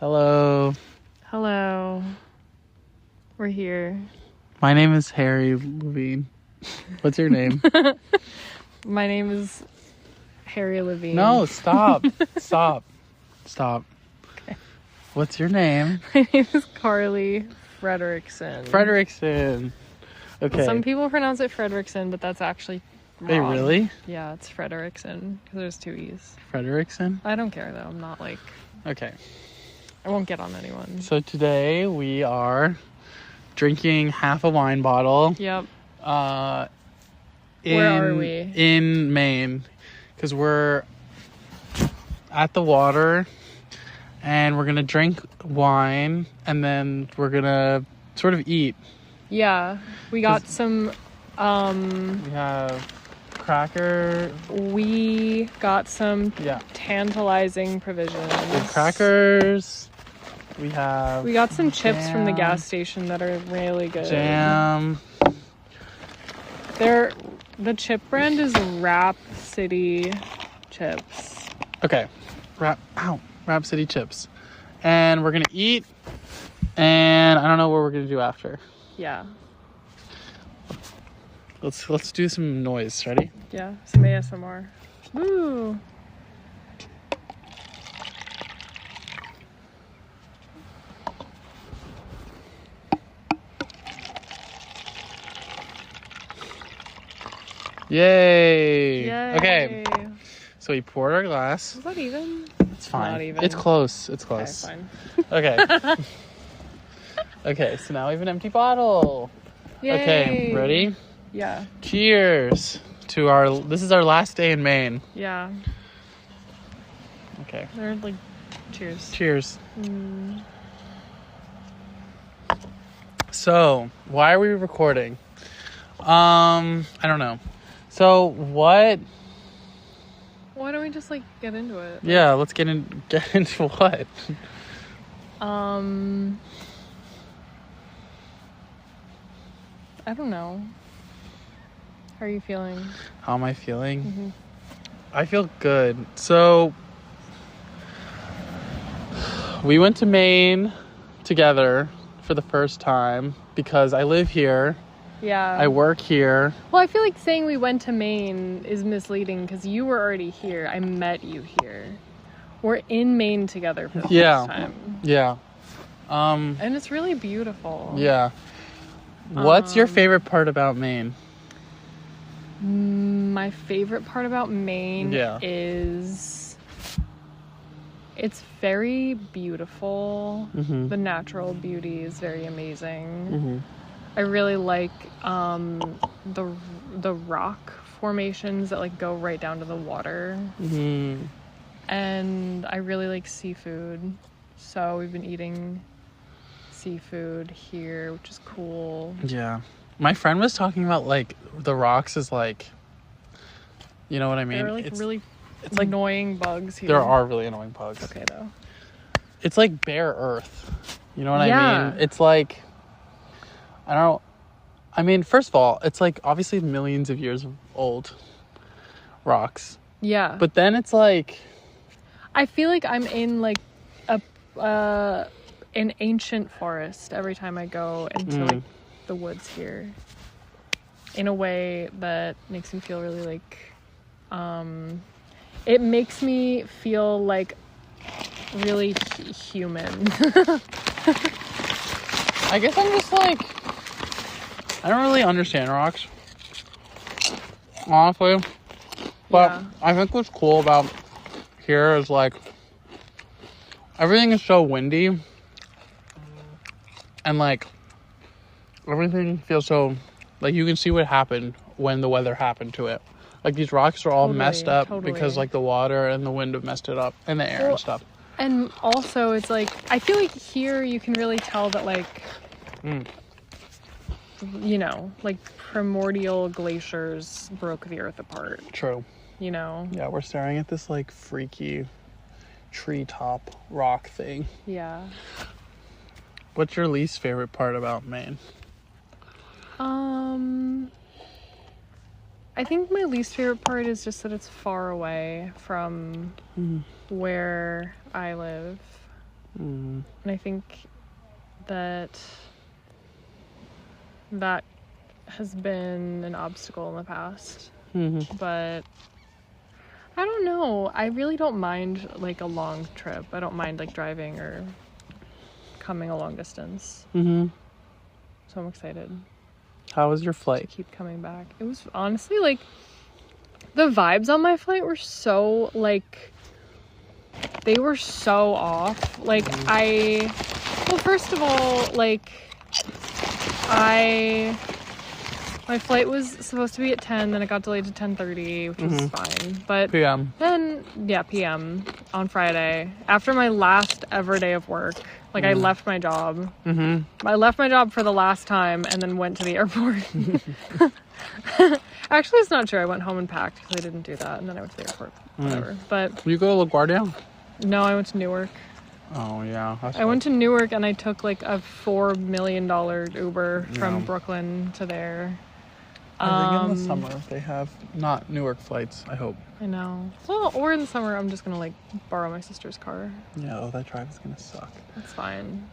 Hello. Hello. We're here. My name is Harry Levine. What's your name? My name is Harry Levine. No, stop. Stop. Okay. What's your name? My name is Carly Frederickson. Frederickson. Okay. Some people pronounce it Frederickson, but that's actually wrong. Wait, really? Yeah, it's Frederickson because there's two E's. Frederickson? I don't care though. I'm not like... Okay. I won't get on anyone. So today we are drinking half a wine bottle. Yep. Where are we? In Maine. Because we're at the water and we're going to drink wine and then we're going to sort of eat. Yeah. We got some... We have cracker. We got some Yeah. tantalizing provisions. We have crackers. We got some chips from the jam. gas station that are really good. Jam. The chip brand is Rap City chips. Okay. Rap City chips. And we're going to eat. And I don't know what we're going to do after. Yeah. Let's do some noise. Ready? Yeah. Some ASMR. Woo. Yay. Yay. Okay. So we poured our glass. Is that even? It's fine. Not even. It's close. It's Okay, close. fine. Okay. Okay, so now we have an empty bottle. Yay. Okay, ready? Yeah. Cheers to this is our last day in Maine. Yeah. Okay. They're like, cheers. Cheers. Mm. So, why are we recording? I don't know. So, what? Why don't we just like get into it? Yeah, let's get into what? I don't know. How are you feeling? How am I feeling? Mm-hmm. I feel good. So, we went to Maine together for the first time because I live here. Yeah. I work here. Well, I feel like saying we went to Maine is misleading because you were already here. I met you here. We're in Maine together for the first time. Yeah. And it's really beautiful. Yeah. What's your favorite part about Maine? My favorite part about Maine Yeah. is it's very beautiful. Mm-hmm. The natural beauty is very amazing. Mm-hmm. I really like the rock formations that like go right down to the water. Mm-hmm. And I really like seafood. So we've been eating seafood here, which is cool. Yeah. My friend was talking about like the rocks is like, you know what I mean? There are like it's really like annoying bugs here. there are really annoying bugs. Okay though. It's like bare earth. You know what I Yeah. mean? It's like, I don't know. I mean, first of all, it's like obviously millions of years old rocks. Yeah. But then it's like, I feel like I'm in like an ancient forest every time I go into like the woods here. In a way that makes me feel really like it makes me feel like really human. I guess I'm just like, I don't really understand rocks, honestly. But Yeah. I think what's cool about here is like, everything is so windy. And like, everything feels so, like you can see what happened when the weather happened to it. Like these rocks are all messed up because like the water and the wind have messed it up and the air and stuff. And also it's like, I feel like here you can really tell that like, you know, like primordial glaciers broke the earth apart, True. you know? Yeah, we're staring at this like freaky treetop rock thing. Yeah. What's your least favorite part about Maine? I think my least favorite part is just that it's far away from where I live. And I think that has been an obstacle in the past. But I don't know. I really don't mind like a long trip. I don't mind like driving or coming a long distance. So I'm excited. How was your flight? To keep coming back. It was honestly like the vibes on my flight were so like they were so off. Like first of all, like my flight was supposed to be at 10, then it got delayed to 10:30, which was fine. But PM. Then, PM on Friday. After my last ever day of work, like I left my job. I left my job for the last time and then went to the airport. Actually, it's not true. I went home and packed because I didn't do that, and then I went to the airport. Whatever. But you go to LaGuardia? No, I went to Newark. Oh, yeah. I went to Newark and I took like a $4 million Uber from Brooklyn to there. I think in the summer they have not Newark flights, I hope. I know. Well, or in the summer I'm just going to like borrow my sister's car. Yeah, that drive is going to suck. It's fine.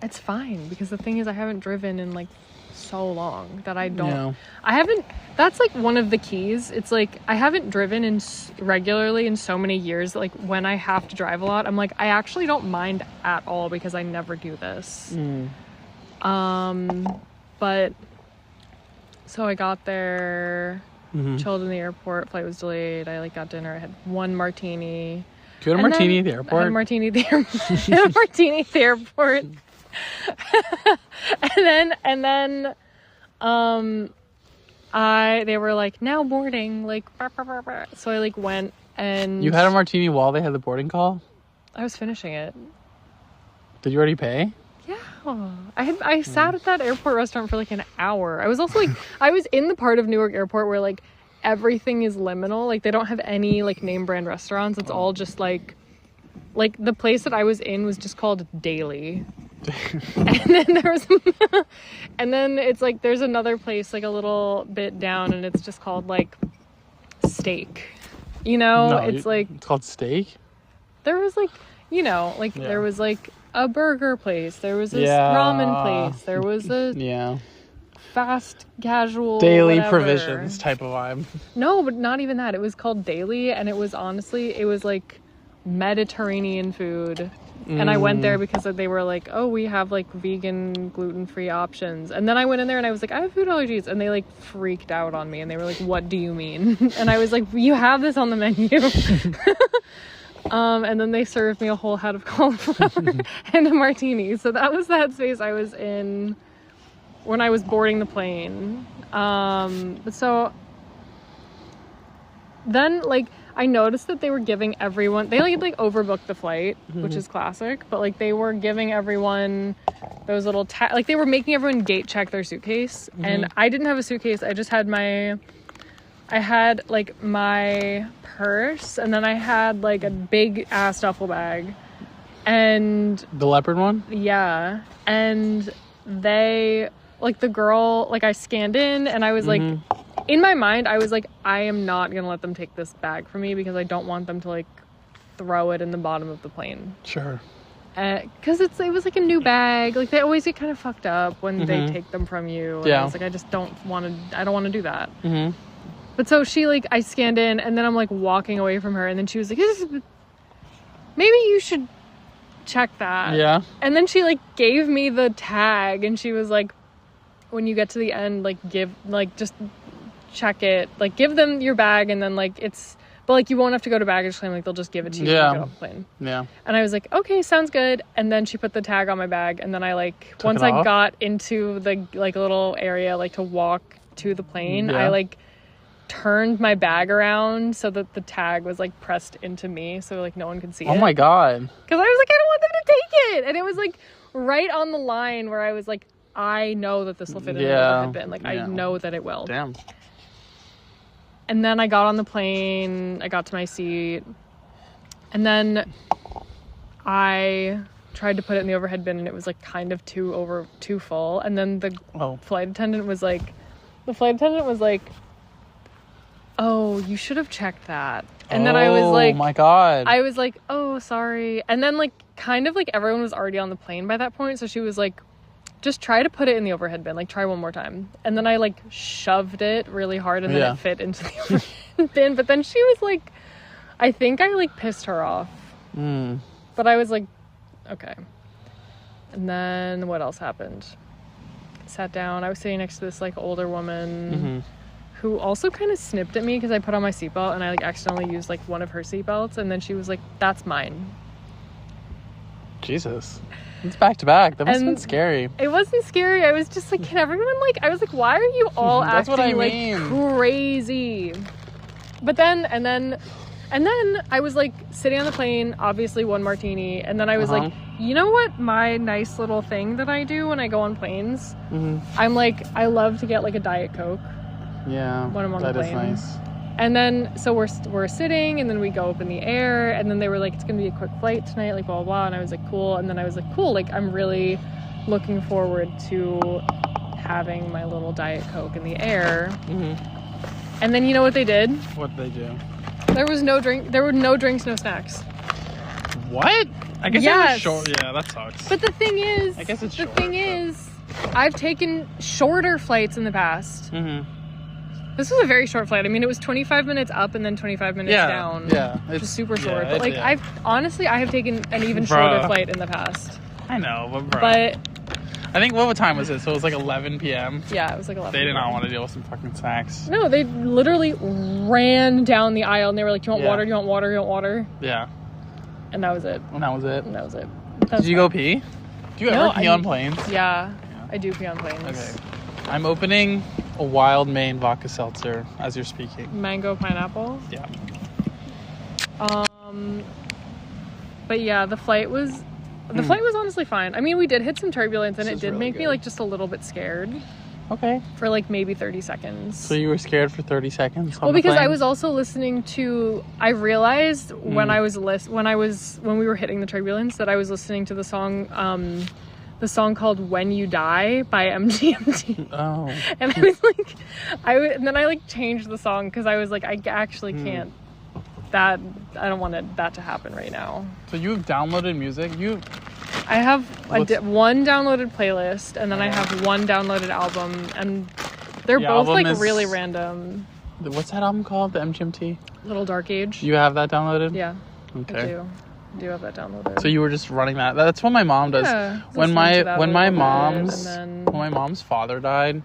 It's fine because the thing is I haven't driven in like so long that I don't. Yeah. I haven't. That's like one of the keys. It's like I haven't driven regularly in so many years. Like when I have to drive a lot, I'm like I actually don't mind at all because I never do this. But so I got there, chilled in the airport. Flight was delayed. I like got dinner. I had one martini. You had a martini at the airport? I had a martini at the airport. I had a martini at the airport. and then they were like now boarding like so I like went and you had a martini while they had the boarding call? I was finishing it. Did you already pay? Yeah, I sat at that airport restaurant for like an hour. I was also like I was in the part of Newark Airport where like everything is liminal, like they don't have any like name brand restaurants. It's all just like the place that I was in was just called Daily. and then it's like there's another place like a little bit down and it's just called like Steak. It's called Steak. There was like there was like a burger place, there was a ramen place, there was a fast casual daily whatever. Provisions type of vibe. No, but not even that. It was called Daily and it was honestly it was like Mediterranean food. And I went there because they were like, oh, we have like vegan, gluten-free options. And then I went in there and I was like, I have food allergies. And they like freaked out on me. And they were like, what do you mean? And I was like, you have this on the menu. And then they served me a whole head of cauliflower and a martini. So that was that space I was in when I was boarding the plane. So then like I noticed that they were giving everyone, they like overbooked the flight, which is classic, but like they were giving everyone those little like they were making everyone gate check their suitcase. And I didn't have a suitcase. I just had I had like my purse and then I had like a big ass duffel bag. And the leopard one? Yeah. And they like the girl, like I scanned in and I was like, in my mind, I was like, I am not going to let them take this bag from me because I don't want them to like throw it in the bottom of the plane. Sure. Because it was like a new bag. Like they always get kind of fucked up when they take them from you. And I was like, I just don't want to do that. But so she like, I scanned in and then I'm like walking away from her and then she was like, maybe you should check that. Yeah. And then she like gave me the tag and she was like, when you get to the end, like just check it, like give them your bag and then like but like you won't have to go to baggage claim, like they'll just give it to you when you get off the plane. Yeah. And I was like, okay, sounds good. And then she put the tag on my bag and then I like once I got into the like little area like to walk to the plane, I like turned my bag around so that the tag was like pressed into me so like no one could see it. Oh my god. Because I was like, I don't want them to take it. And it was like right on the line where I was like, I know that this will fit in the overhead bin. Like I know that it will. Damn. And then I got on the plane, I got to my seat, and then I tried to put it in the overhead bin and it was like kind of too full. And then the flight attendant was like, oh, you should have checked that. And then I was like, oh my God. I was like, oh, sorry. And then like kind of like everyone was already on the plane by that point. So she was like, just try to put it in the overhead bin. Like try one more time. And then I like shoved it really hard and then it fit into the overhead bin. But then she was like, I think I like pissed her off. But I was like, okay. And then what else happened? Sat down. I was sitting next to this like older woman who also kind of snipped at me because I put on my seatbelt and I like accidentally used like one of her seatbelts, and then she was like, that's mine. Jesus. It's back to back. That must have been scary. It wasn't scary. I was just like, can everyone like, I was like, why are you all That's acting what I mean. like crazy? But then, and then I was like sitting on the plane, obviously one martini, and then I was like, you know what my nice little thing that I do when I go on planes? I'm like, I love to get like a Diet Coke. Yeah, when I'm on the plane. That is nice. And then, so we're sitting, and then we go up in the air, and then they were like, it's gonna be a quick flight tonight, like blah, blah, blah, and I was like, cool, and then I was like, cool, like, I'm really looking forward to having my little Diet Coke in the air. And then you know what they did? What did they do? There were no drinks, no snacks. What? I guess it was short. Yeah, that sucks. But the thing is, I guess it's the thing is, I've taken shorter flights in the past. This was a very short flight. I mean, it was 25 minutes up and then 25 minutes down. Yeah. Which is super short. But like, I have taken an even shorter flight in the past. I know, but I think, what time was it? So it was like 11 p.m.? Yeah, it was like 11 They did not want to deal with some fucking snacks. No, they literally ran down the aisle and they were like, do you want water? Do you want water? Do you want water? Yeah. And that was it. And that was it? And that was it. Did you go pee? Do you ever pee on planes? Yeah, I do pee on planes. Okay. I'm opening a Wild Maine vodka seltzer as you're speaking. Mango pineapple? Yeah. But yeah, the flight was honestly fine. I mean, we did hit some turbulence and it did make me like just a little bit scared. Okay. For like maybe 30 seconds. So you were scared for 30 seconds? Well, because I was also listening to, I realized when we were hitting the turbulence that I was listening to the song called When You Die by MGMT. Oh. And I was like, and then I like changed the song because I was like, I actually can't. I don't want that to happen right now. So you've downloaded music? I have one downloaded playlist, and then I have one downloaded album, and they're both like really random. What's that album called? The MGMT? Little Dark Age. You have that downloaded? Yeah. Okay. I do have that downloaded. So you were just running that. That's what my mom does. Yeah, when my mom's father died,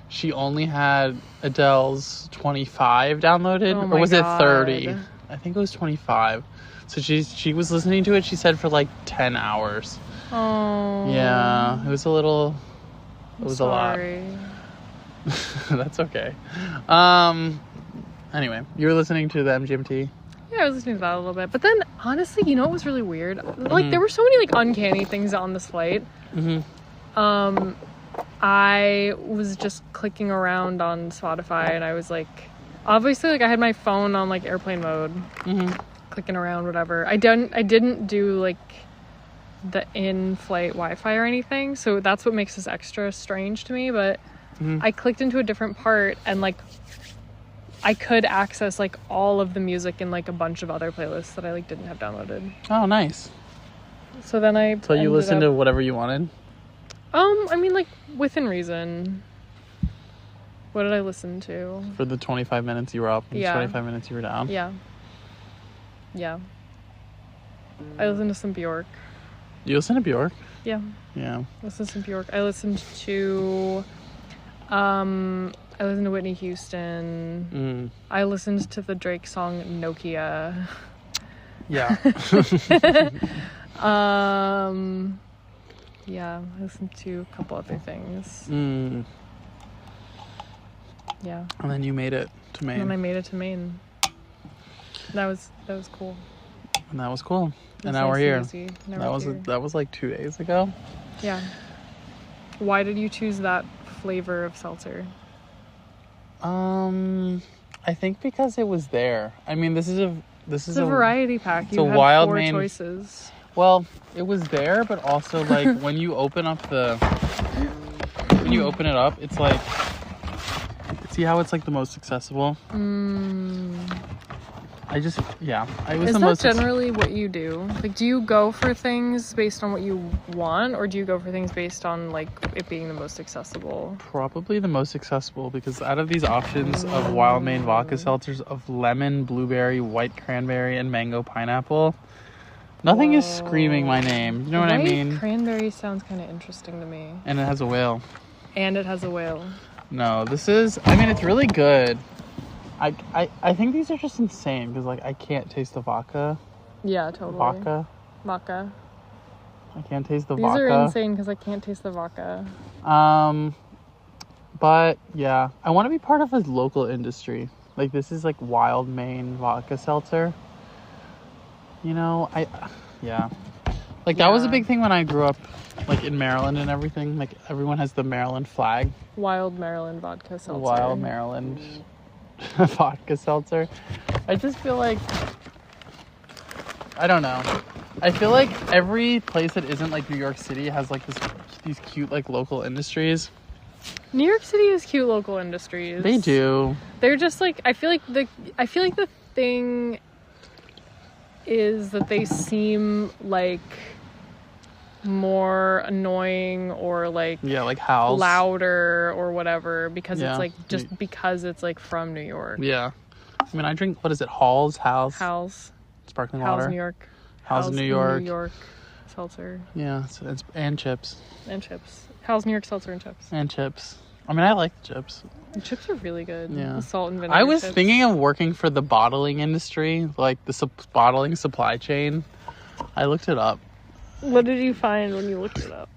she only had Adele's 25 downloaded, or was it 30? I think it was 25. So she was listening to it, she said, for like 10 hours. Oh. Yeah, it was a lot. Sorry. That's okay. Anyway, you were listening to the MGMT? Yeah, I was listening to that a little bit. But then, honestly, you know what was really weird? Like, there were so many, like, uncanny things on this flight. I was just clicking around on Spotify, and I was, like... Obviously, like, I had my phone on, like, airplane mode. Clicking around, whatever. I didn't do, like, the in-flight Wi-Fi or anything, so that's what makes this extra strange to me, but I clicked into a different part, and, like... I could access like all of the music in like a bunch of other playlists that I like didn't have downloaded. Oh, nice. So then So you listened to whatever you wanted? I mean, like within reason. What did I listen to? For the 25 minutes you were up and 25 minutes you were down? Yeah. Yeah. I listened to some Bjork. You listen to Bjork? Yeah. Yeah. I listened to some Bjork. I listened to Whitney Houston. I listened to the Drake song Nokia. Yeah. Yeah, I listened to a couple other things. Yeah. And then you made it to Maine. And then I made it to Maine. That was cool. And that was cool. And now we're here. That was like 2 days ago. Yeah. Why did you choose that flavor of seltzer? I think because it was there. I mean, this is a variety pack. You had Wild 4 Maine choices. Well, it was there, but also like when you open it up, it's See how it's like the most accessible? I was Is the that most generally what you do? Like, do you go for things based on what you want, or do you go for things based on like it being the most accessible? probably the most accessible, because out of these options of wild Maine vodka seltzers of lemon, blueberry, white cranberry, and mango pineapple, nothing is screaming my name. You know what I mean? White cranberry sounds kind of interesting to me. And it has a whale. No, this is, I mean, it's really good. I think these are just insane because, like, I can't taste the vodka. Yeah, totally. Vodka. I can't taste the These vodka. These are insane because I can't taste the vodka. But, yeah. I want to be part of a local industry. Like, this is, like, wild Maine vodka seltzer. You know, Like, that was a big thing when I grew up, like, in Maryland and everything. Like, everyone has the Maryland flag. Wild Maryland vodka seltzer. Wild Maryland vodka seltzer. I just feel like, I don't know. I feel like every place that isn't like New York City has like these cute like local industries. New York City has cute local industries. They do. They're just like, I feel like the thing is that they seem like more annoying or like like Hal's, louder or whatever because it's like just because it's like from New York. Yeah, I mean, I drink, what is it, Hal's sparkling water. Hal's New York. Hal's New York. New York seltzer. Yeah, so and chips. Hal's New York seltzer and chips. I mean, I like chips. The chips are really good. Yeah. The salt and vinegar I was chips. thinking of working for the bottling industry, like the bottling supply chain. I looked it up. What did you find when you looked it up?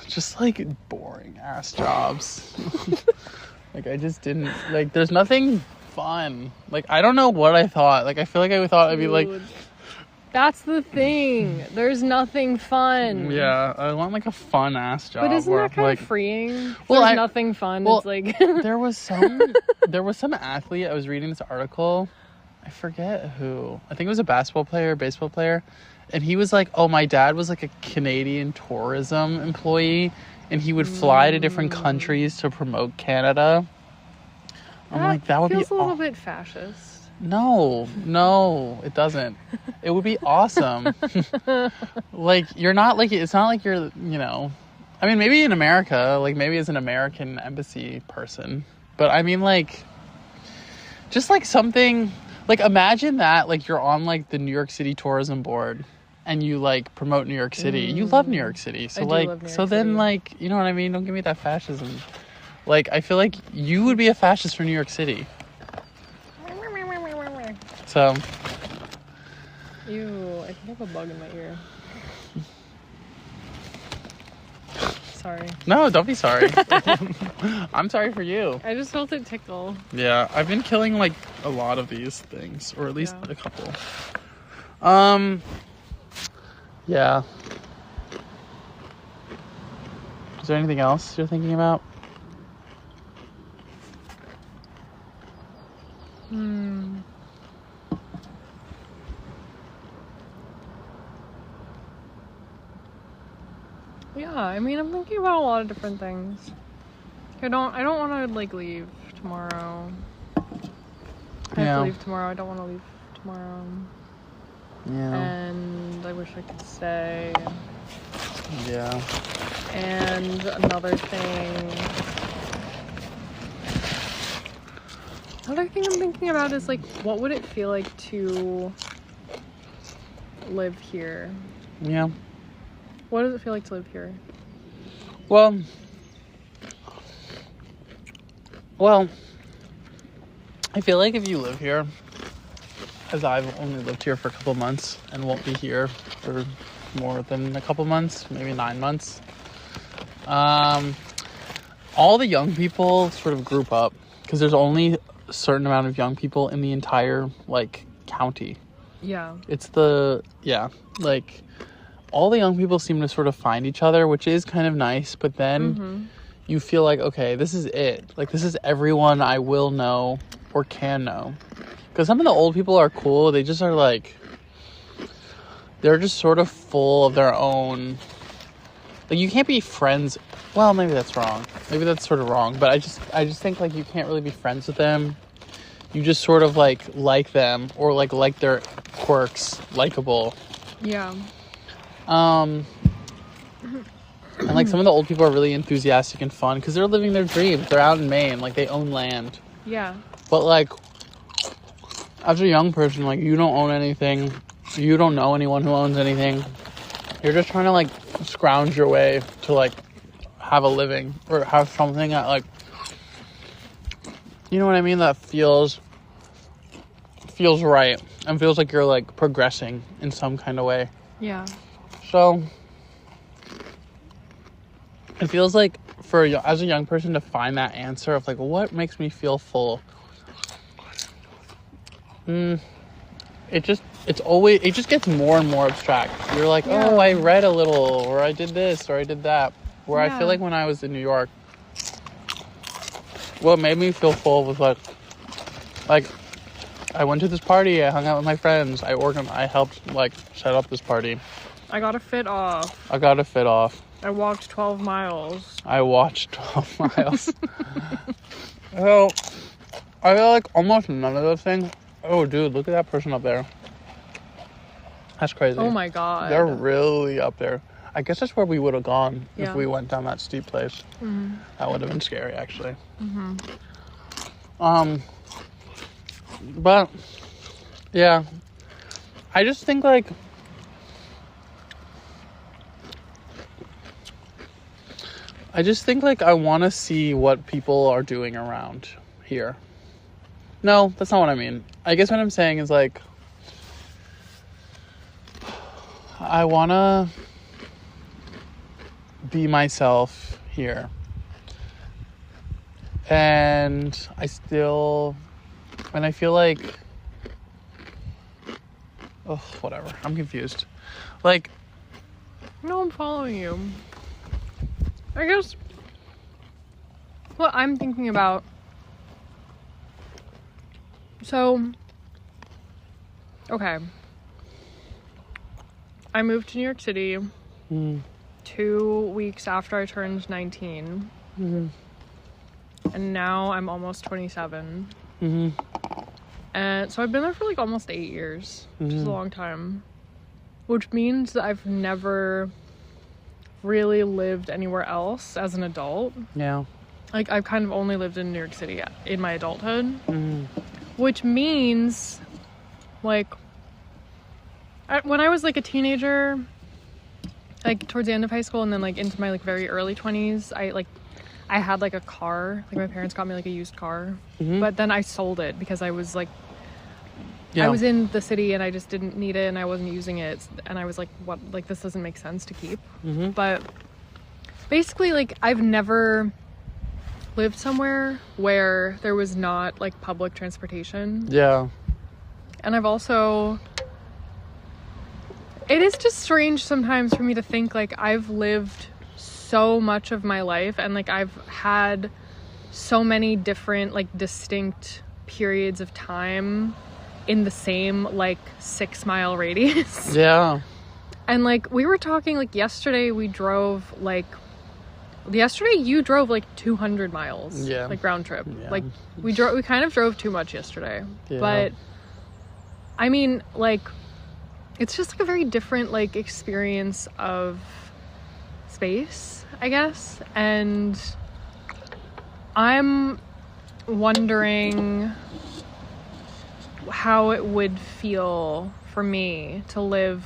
Just like boring ass jobs. Like, I just didn't, like, there's nothing fun. Like, I don't know what I thought. Like, I feel like I thought I'd be like, that's the thing. There's nothing fun. yeah, I want like a fun ass job. But isn't that kind like, of freeing? Well, there's nothing fun. It's like there was some athlete. I was reading this article. I forget who. I think it was a baseball player. And he was like, oh, my dad was like a Canadian tourism employee, and he would fly to different countries to promote Canada. I'm like, that would be... feels a little bit fascist. No, it doesn't. It would be awesome. Like, you're not like... It's not like you're, you know... I mean, maybe in America, like, maybe as an American embassy person. But I mean, like... Just like something... Like, imagine that, like, you're on, like, the New York City Tourism Board, and you, like, promote New York City. You love New York City. So, like, so then, like, you know what I mean? Don't give me that fascism. Like, I feel like you would be a fascist for New York City. So. Ew, I think I have a bug in my ear. Sorry. No, don't be sorry. I'm sorry for you. I just felt it tickle. Yeah, I've been killing, like, a lot of these things, or at least a couple. Yeah. Is there anything else you're thinking about? Yeah, I mean, I'm thinking about a lot of different things. I don't want to, like, leave tomorrow. I have to leave tomorrow. I don't want to leave tomorrow. Yeah. And I wish I could stay. Yeah. And another thing I'm thinking about is, like, what would it feel like to live here? Yeah. What does it feel like to live here? Well, I feel like if you live here, as I've only lived here for a couple months and won't be here for more than a couple months, maybe 9 months, all the young people sort of group up because there's only a certain amount of young people in the entire, like, county. Yeah. Like, all the young people seem to sort of find each other, which is kind of nice, but then you feel like, okay, this is it. Like, this is everyone I will know or can know. Because some of the old people are cool. They just are, like, they're just sort of full of their own like, you can't be friends. Well, maybe that's wrong. Maybe that's sort of wrong. But I just think, like, you can't really be friends with them. You just sort of, like them, or, like their quirks, likable. Yeah. And, like, some of the old people are really enthusiastic and fun because they're living their dreams. They're out in Maine. Like, they own land. Yeah. But, like, as a young person, like, you don't own anything. You don't know anyone who owns anything. You're just trying to, like, scrounge your way to, like, have a living or have something that, like, you know what I mean? That feels right and feels like you're, like, progressing in some kind of way. Yeah. So it feels like as a young person to find that answer of, like, what makes me feel full? It just gets more and more abstract. You're like, oh, I read a little, or I did this, or I did that. Where I feel like when I was in New York, what made me feel full was like I went to this party, I hung out with my friends, I helped, like, set up this party. I got a fit off. I walked 12 miles. I watched 12 miles. So, I feel like almost none of those things. Oh, dude, look at that person up there. That's crazy. Oh my god. They're really up there. I guess that's where we would have gone if we went down that steep place. Mm-hmm. That would have been scary, actually. Mm-hmm. But, yeah. I just think, like, I want to see what people are doing around here. No, that's not what I mean. I guess what I'm saying is, like, I want to be myself here. And I feel like, oh, whatever. I'm confused. Like, no, I'm following you. I guess what I'm thinking about, so, okay, I moved to New York City 2 weeks after I turned 19, and now I'm almost 27, and so I've been there for, like, almost 8 years, which is a long time, which means that I've never really lived anywhere else as an adult. Yeah. Like, I've kind of only lived in New York City in my adulthood, which means, like, when I was, like, a teenager, like, towards the end of high school and then, like, into my, like, very early 20s, I had, like, a car. Like, my parents got me, like, a used car. But then I sold it because I was, like, I was in the city and I just didn't need it and I wasn't using it. And I was like, what? Like, this doesn't make sense to keep. But basically, like, I've never lived somewhere where there was not, like, public transportation. Yeah. And I've also... It is just strange sometimes for me to think, like, I've lived so much of my life and, like, I've had so many different, like, distinct periods of time in the same, like, 6 mile radius. Yeah. And, like, we were talking, like, yesterday you drove, like, 200 miles. Yeah. Like, round trip. Yeah. Like, we kind of drove too much yesterday. Yeah. But, I mean, like, it's just, like, a very different, like, experience of space, I guess. And I'm wondering how it would feel for me to live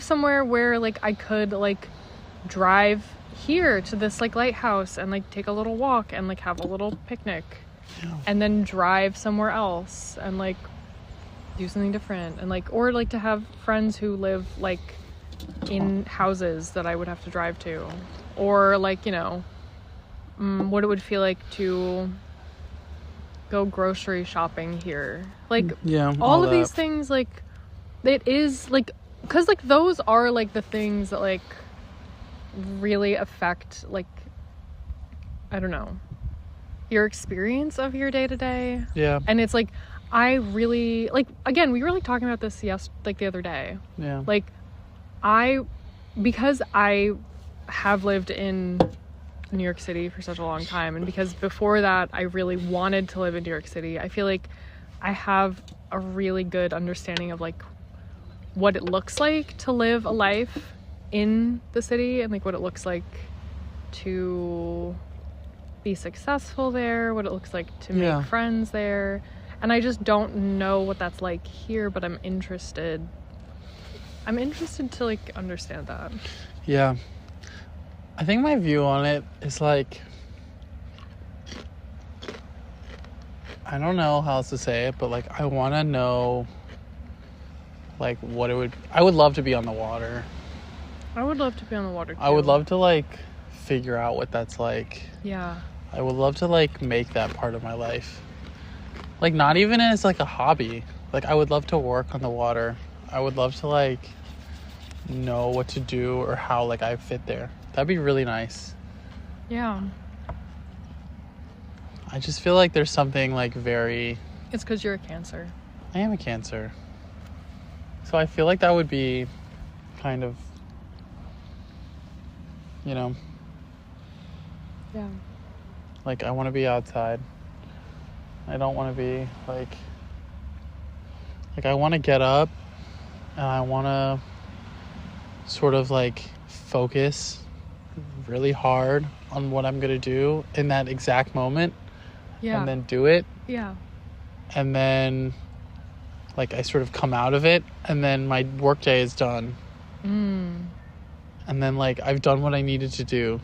somewhere where, like, I could, like, drive here to this, like, lighthouse and, like, take a little walk and, like, have a little picnic and then drive somewhere else and, like, do something different and, like, or, like, to have friends who live, like, in houses that I would have to drive to, or, like, you know, what it would feel like to go grocery shopping here, like, all of these things, like, it is, like, because, like, those are, like, the things that, like, really affect, like, I don't know, your experience of your day-to-day. Yeah. And it's, like, I really, like, again, we were, like, talking about this the other day. Yeah. Like, I because I have lived in New York City for such a long time, and because before that I really wanted to live in New York City, I feel like I have a really good understanding of like what it looks like to live a life in the city, and like what it looks like to be successful there, what it looks like to make friends there. And I just don't know what that's like here, but I'm interested to like understand that. Yeah. I think my view on it is like, I don't know how else to say it, but like I want to know like what it would, I would love to be on the water. I would love to be on the water too. I would love to like figure out what that's like. Yeah. I would love to like make that part of my life. Like not even as like a hobby. Like I would love to work on the water. I would love to like know what to do or how like I fit there. That'd be really nice. Yeah. I just feel like there's something like very... It's because you're a Cancer. I am a Cancer. So I feel like that would be kind of, you know... Yeah. Like I want to be outside. I don't want to be like I want to get up and I want to sort of like focus really hard on what I'm going to do in that exact moment. Yeah. And then do it. Yeah. And then like I sort of come out of it and then my work day is done. And then like I've done what I needed to do.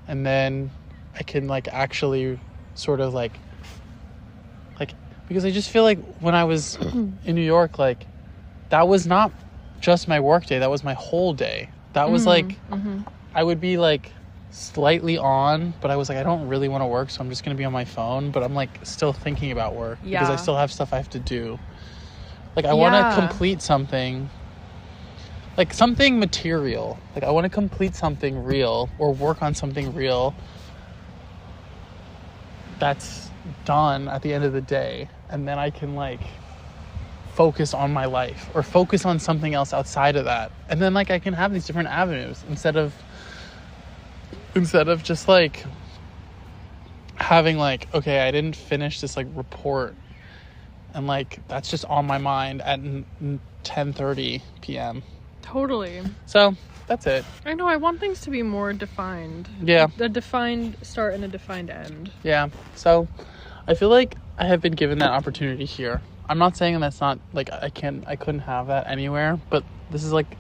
And then I can like actually sort of like because I just feel like when I was in New York, like that was not just my work day, that was my whole day. That was like I would be like slightly on, but I was like I don't really want to work, so I'm just gonna be on my phone, but I'm like still thinking about work because I still have stuff I have to do. Like I want to complete something, like something material. Like I want to complete something real or work on something real that's done at the end of the day, and then I can like focus on my life or focus on something else outside of that, and then like I can have these different avenues instead of just like having like, okay, I didn't finish this like report and like that's just on my mind at 10:30 p.m. Totally. So that's it. I know, I want things to be more defined. Yeah. A defined start and a defined end. Yeah. So I feel like I have been given that opportunity here. I'm not saying that's not like I couldn't have that anywhere, but this is like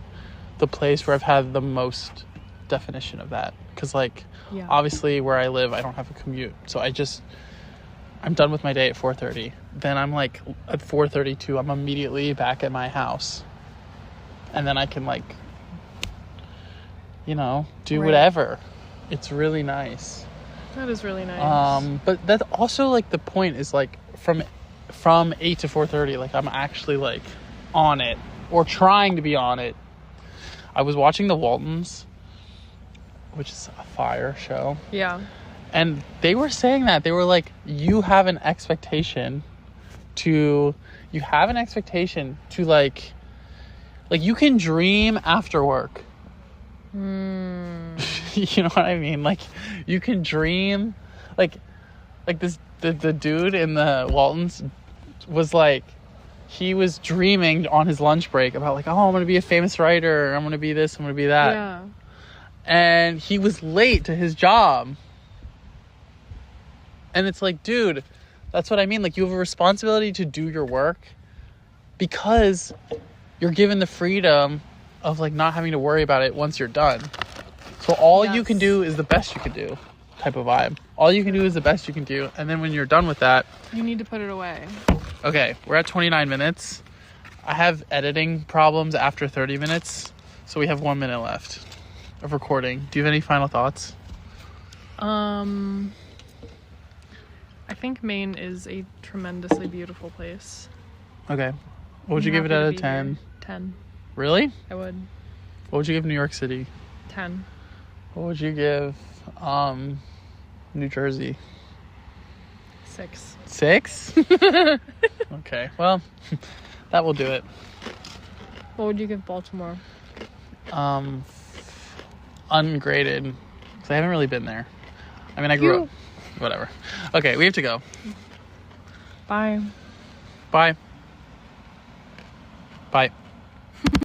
the place where I've had the most definition of that. Because like obviously where I live I don't have a commute. So I'm done with my day at 4:30. Then I'm like at 4:32 I'm immediately back at my house. And then I can like, you know, do whatever. It's really nice. That is really nice. But that's also like the point is like from 8 to 4:30, like I'm actually like on it or trying to be on it. I was watching The Waltons, which is a fire show. Yeah. And they were saying that they were like, you have an expectation to like you can dream after work. You know what I mean? Like you can dream like this the dude in the Waltons was like he was dreaming on his lunch break about like, oh, I'm gonna be a famous writer, I'm gonna be this, I'm gonna be that. Yeah. And he was late to his job. And it's like, dude, that's what I mean. Like you have a responsibility to do your work because you're given the freedom of like not having to worry about it once you're done. So all you can do is the best you can do type of vibe. All you can do is the best you can do. And then when you're done with that, you need to put it away. Okay, we're at 29 minutes. I have editing problems after 30 minutes. So we have 1 minute left of recording. Do you have any final thoughts? I think Maine is a tremendously beautiful place. Okay. What would you give it out of 10? Here. 10. Really? I would. What would you give New York City? 10. What would you give New Jersey? 6. 6? Okay. Well, that will do it. What would you give Baltimore? Ungraded. Because I haven't really been there. I mean, I grew up. Whatever. Okay, we have to go. Bye. Bye.